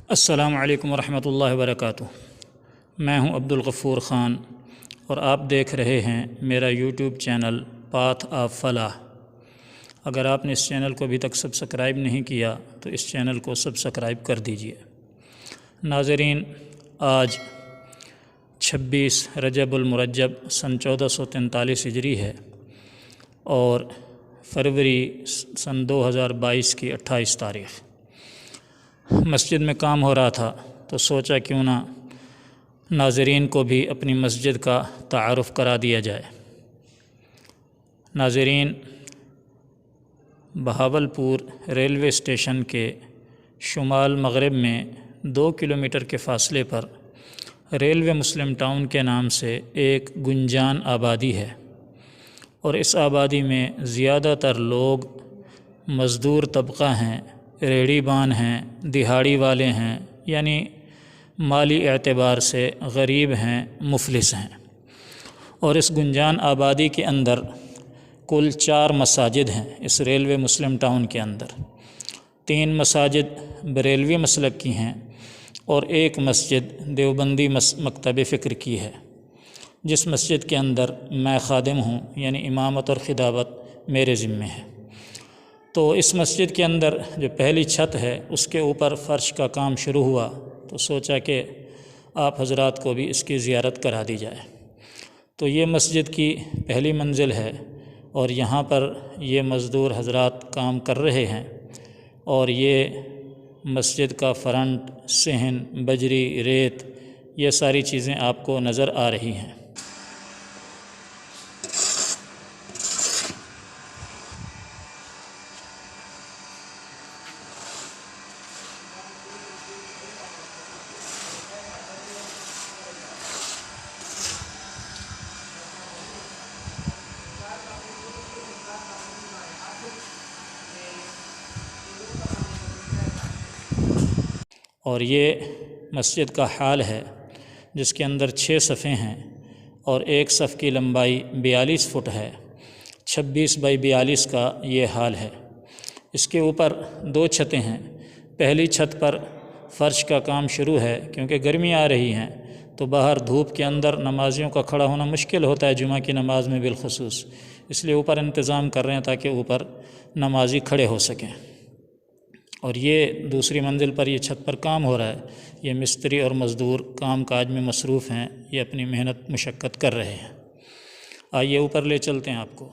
السلام علیکم ورحمۃ اللہ وبرکاتہ۔ میں ہوں عبدالغفور خان اور آپ دیکھ رہے ہیں میرا یوٹیوب چینل پاتھ آف فلاح۔ اگر آپ نے اس چینل کو ابھی تک سبسکرائب نہیں کیا تو اس چینل کو سبسکرائب کر دیجئے۔ ناظرین، آج 26 رجب المرجب سن 1443 ہجری ہے اور فروری سن 2022 کی 28 تاریخ۔ مسجد میں کام ہو رہا تھا تو سوچا کیوں نہ ناظرین کو بھی اپنی مسجد کا تعارف کرا دیا جائے۔ ناظرین، بہاولپور ریلوے اسٹیشن کے شمال مغرب میں 2 کلومیٹر کے فاصلے پر ریلوے مسلم ٹاؤن کے نام سے ایک گنجان آبادی ہے، اور اس آبادی میں زیادہ تر لوگ مزدور طبقہ ہیں، ریڑھی بان ہیں، دہاڑی والے ہیں، یعنی مالی اعتبار سے غریب ہیں، مفلس ہیں۔ اور اس گنجان آبادی کے اندر کل 4 مساجد ہیں۔ اس ریلوے مسلم ٹاؤن کے اندر 3 مساجد بریلوی مسلک کی ہیں اور ایک مسجد دیوبندی مکتب فکر کی ہے، جس مسجد کے اندر میں خادم ہوں، یعنی امامت اور خطابت میرے ذمے ہے۔ تو اس مسجد کے اندر جو پہلی چھت ہے اس کے اوپر فرش کا کام شروع ہوا تو سوچا کہ آپ حضرات کو بھی اس کی زیارت کرا دی جائے۔ تو یہ مسجد کی پہلی منزل ہے اور یہاں پر یہ مزدور حضرات کام کر رہے ہیں، اور یہ مسجد کا فرنٹ، صحن، بجری، ریت، یہ ساری چیزیں آپ کو نظر آ رہی ہیں۔ اور یہ مسجد کا حال ہے، جس کے اندر 6 صفیں ہیں اور ایک صف کی لمبائی 42 فٹ ہے۔ 26 بائی 42 کا یہ حال ہے۔ اس کے اوپر 2 چھتیں ہیں۔ پہلی چھت پر فرش کا کام شروع ہے، کیونکہ گرمی آ رہی ہیں تو باہر دھوپ کے اندر نمازیوں کا کھڑا ہونا مشکل ہوتا ہے، جمعہ کی نماز میں بالخصوص، اس لیے اوپر انتظام کر رہے ہیں تاکہ اوپر نمازی کھڑے ہو سکیں۔ اور یہ دوسری منزل پر یہ چھت پر کام ہو رہا ہے۔ یہ مستری اور مزدور کام کاج میں مصروف ہیں، یہ اپنی محنت مشقت کر رہے ہیں۔ آئیے اوپر لے چلتے ہیں آپ کو۔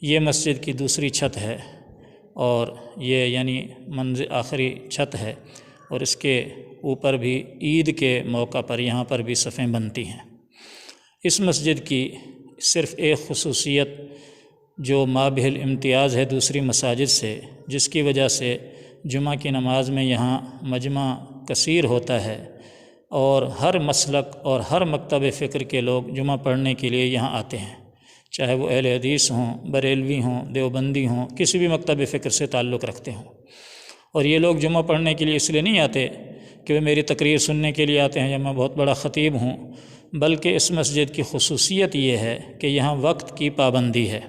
یہ مسجد کی دوسری چھت ہے اور یہ یعنی آخری چھت ہے، اور اس کے اوپر بھی عید کے موقع پر یہاں پر بھی صفیں بنتی ہیں۔ اس مسجد کی صرف ایک خصوصیت جو مابہ الامتیاز ہے دوسری مساجد سے، جس کی وجہ سے جمعہ کی نماز میں یہاں مجمع کثیر ہوتا ہے اور ہر مسلک اور ہر مکتب فکر کے لوگ جمعہ پڑھنے کے لیے یہاں آتے ہیں، چاہے وہ اہل حدیث ہوں، بریلوی ہوں، دیوبندی ہوں، کسی بھی مکتب فکر سے تعلق رکھتے ہوں۔ اور یہ لوگ جمعہ پڑھنے کے لیے اس لیے نہیں آتے کہ وہ میری تقریر سننے کے لیے آتے ہیں یا میں بہت بڑا خطیب ہوں، بلکہ اس مسجد کی خصوصیت یہ ہے کہ یہاں وقت کی پابندی ہے۔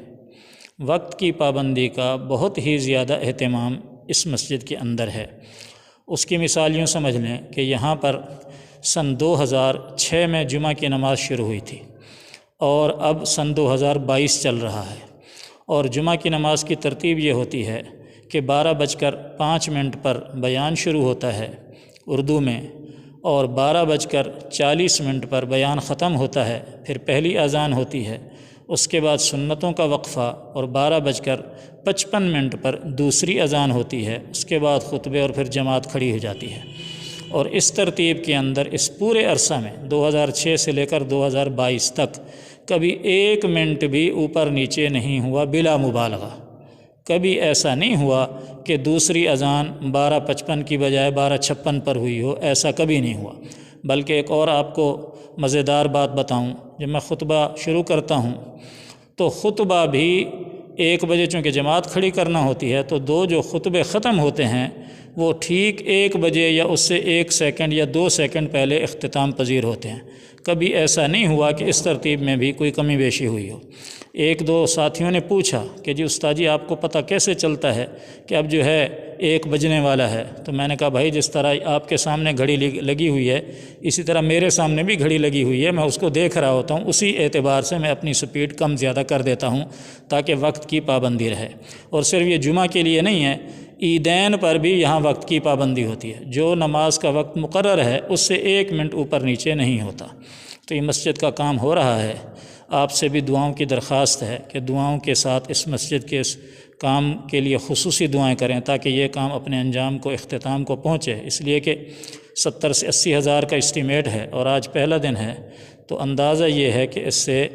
وقت کی پابندی کا بہت ہی زیادہ اہتمام اس مسجد کے اندر ہے۔ اس کی مثال یوں سمجھ لیں کہ یہاں پر سن 2006 میں جمعہ کی نماز شروع ہوئی تھی اور اب سن 2022 چل رہا ہے، اور جمعہ کی نماز کی ترتیب یہ ہوتی ہے کہ 12:05 پر بیان شروع ہوتا ہے اردو میں، اور 12:40 پر بیان ختم ہوتا ہے، پھر پہلی اذان ہوتی ہے، اس کے بعد سنتوں کا وقفہ، اور 12:55 پر دوسری اذان ہوتی ہے، اس کے بعد خطبے اور پھر جماعت کھڑی ہو جاتی ہے۔ اور اس ترتیب کے اندر اس پورے عرصہ میں 2006 سے لے کر 2022 تک کبھی 1 منٹ بھی اوپر نیچے نہیں ہوا، بلا مبالغہ۔ کبھی ایسا نہیں ہوا کہ دوسری اذان 12:55 کی بجائے 12:56 پر ہوئی ہو، ایسا کبھی نہیں ہوا۔ بلکہ ایک اور آپ کو مزیدار بات بتاؤں، جب میں خطبہ شروع کرتا ہوں تو خطبہ بھی 1 بجے چونکہ جماعت کھڑی کرنا ہوتی ہے، تو 2 جو خطبے ختم ہوتے ہیں وہ ٹھیک 1 بجے یا اس سے 1 سیکنڈ یا 2 سیکنڈ پہلے اختتام پذیر ہوتے ہیں۔ کبھی ایسا نہیں ہوا کہ اس ترتیب میں بھی کوئی کمی بیشی ہوئی ہو۔ 1-2 ساتھیوں نے پوچھا کہ جی استاد جی آپ کو پتہ کیسے چلتا ہے کہ اب جو ہے 1 بجنے والا ہے؟ تو میں نے کہا بھائی جس طرح آپ کے سامنے گھڑی لگی ہوئی ہے اسی طرح میرے سامنے بھی گھڑی لگی ہوئی ہے، میں اس کو دیکھ رہا ہوتا ہوں، اسی اعتبار سے میں اپنی سپیڈ کم زیادہ کر دیتا ہوں تاکہ وقت کی پابندی رہے۔ اور صرف یہ جمعہ کے لیے نہیں ہے، عیدین پر بھی یہاں وقت کی پابندی ہوتی ہے، جو نماز کا وقت مقرر ہے اس سے 1 منٹ اوپر نیچے نہیں ہوتا۔ تو یہ مسجد کا کام ہو رہا ہے، آپ سے بھی دعاؤں کی درخواست ہے کہ دعاؤں کے ساتھ اس مسجد کے اس کام کے لیے خصوصی دعائیں کریں تاکہ یہ کام اپنے انجام کو، اختتام کو پہنچے، اس لیے کہ 70 سے 80 ہزار کا اسٹیمیٹ ہے اور آج پہلا دن ہے، تو اندازہ یہ ہے کہ اس سے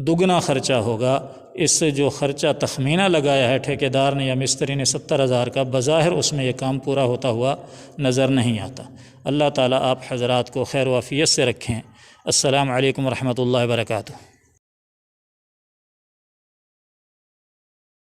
دگنا خرچہ ہوگا۔ اس سے جو خرچہ تخمینہ لگایا ہے ٹھیکیدار نے یا مستری نے 70 ہزار کا، بظاہر اس میں یہ کام پورا ہوتا ہوا نظر نہیں آتا۔ اللہ تعالیٰ آپ حضرات کو خیر و عافیت سے رکھیں۔ السلام علیکم ورحمۃ اللہ وبرکاتہ۔